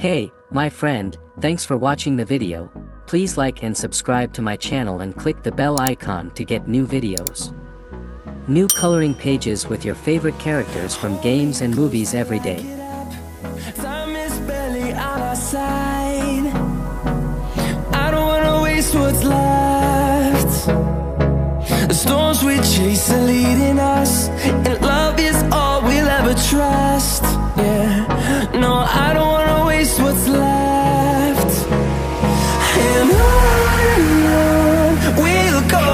Hey, my friend, thanks for watching the video. Please like and subscribe to my channel and click the bell icon to get new videos. New coloring pages with your favorite characters from games and movies every day. Time is barely on our side. I don't wanna waste what's left. The storms we chase are leading us, and love is all we'll ever trust. Yeah, no, I don't wanna waste what's left. And on we'll go,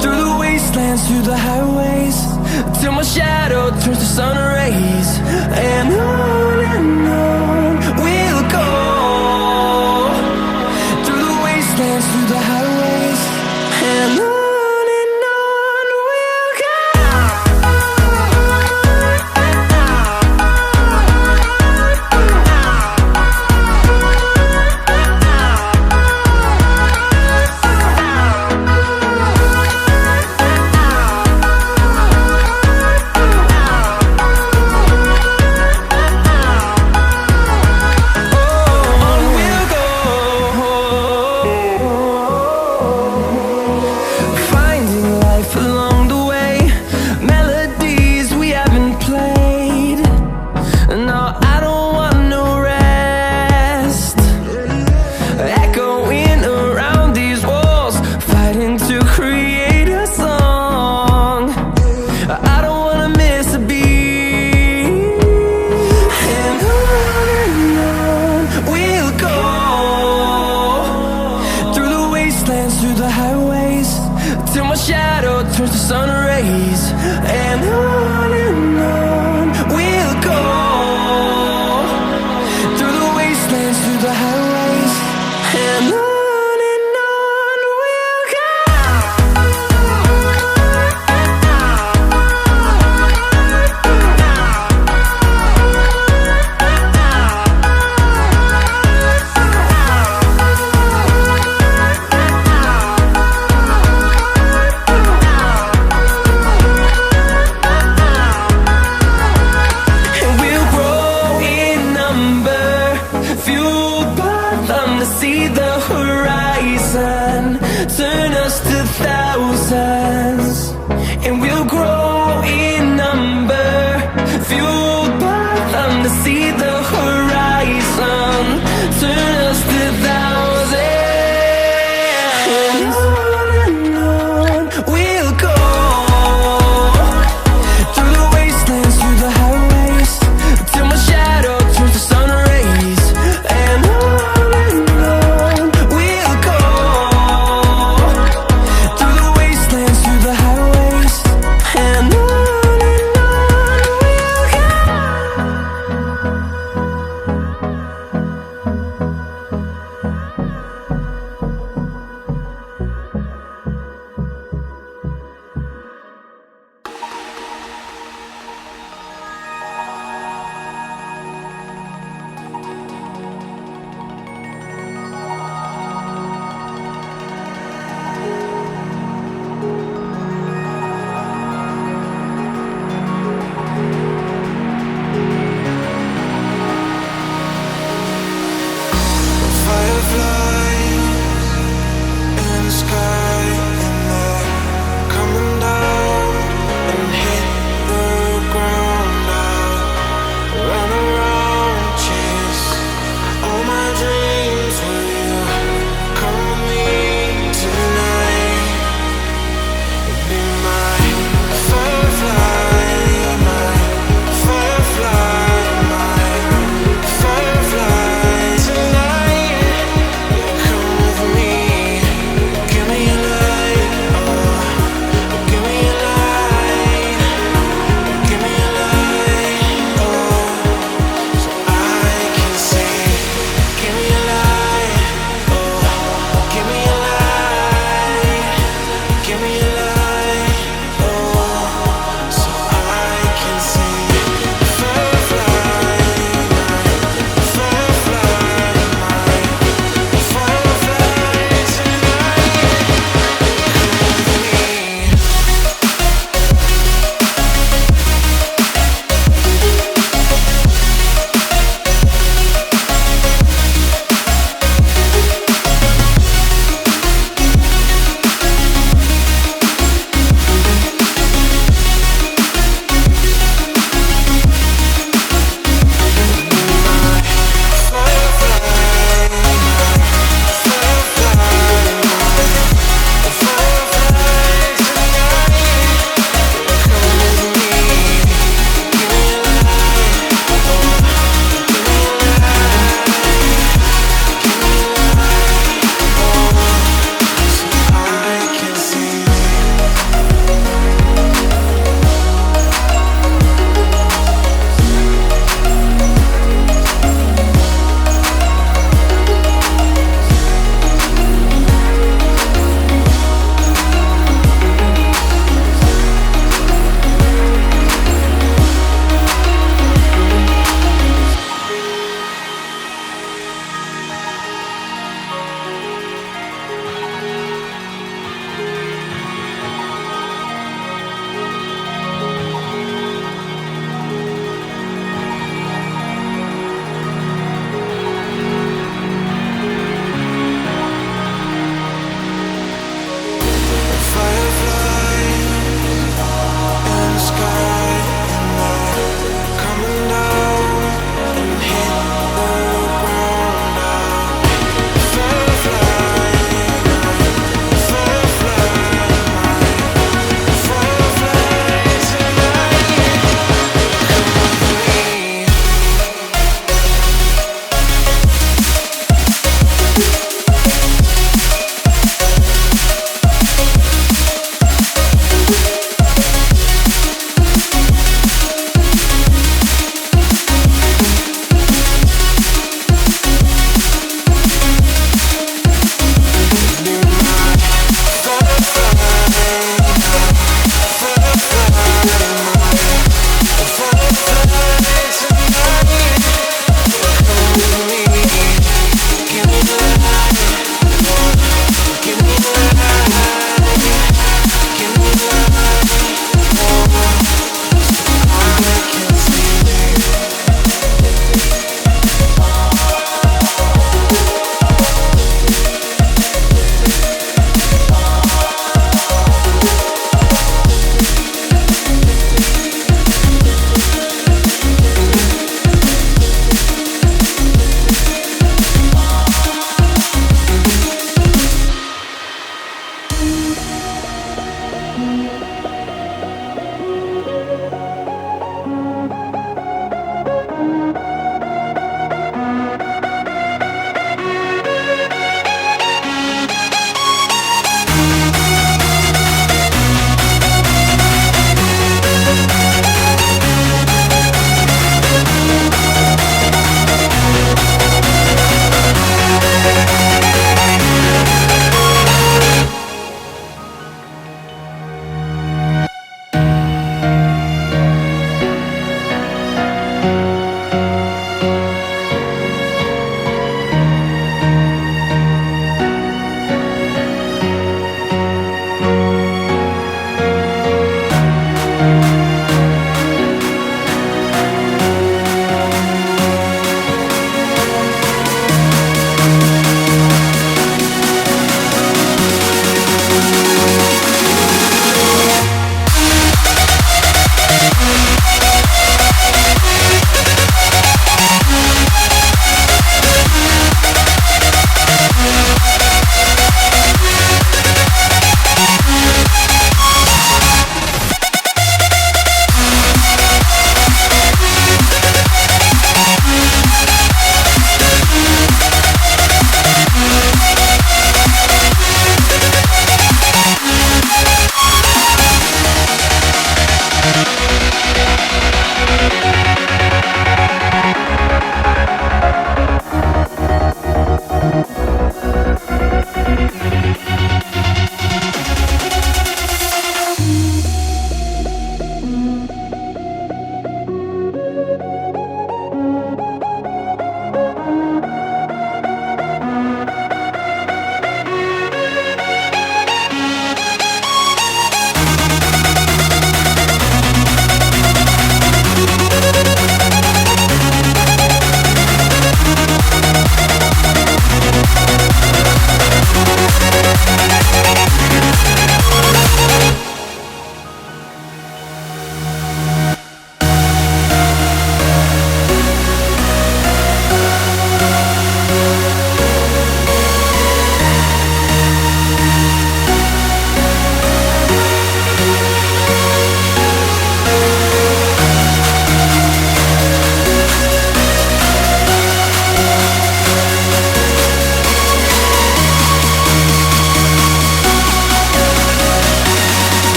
through the wastelands, through the highways, till my shadow turns to sun rays. And on we'll go, through the wastelands, through the highways, and on. Through the highways, till my shadow turns to sun rays. And on we'll go, through the wastelands, through the highways, and on. See the horizon turn us to thousands, and we'll grow in number, fueled by them to see the horizon.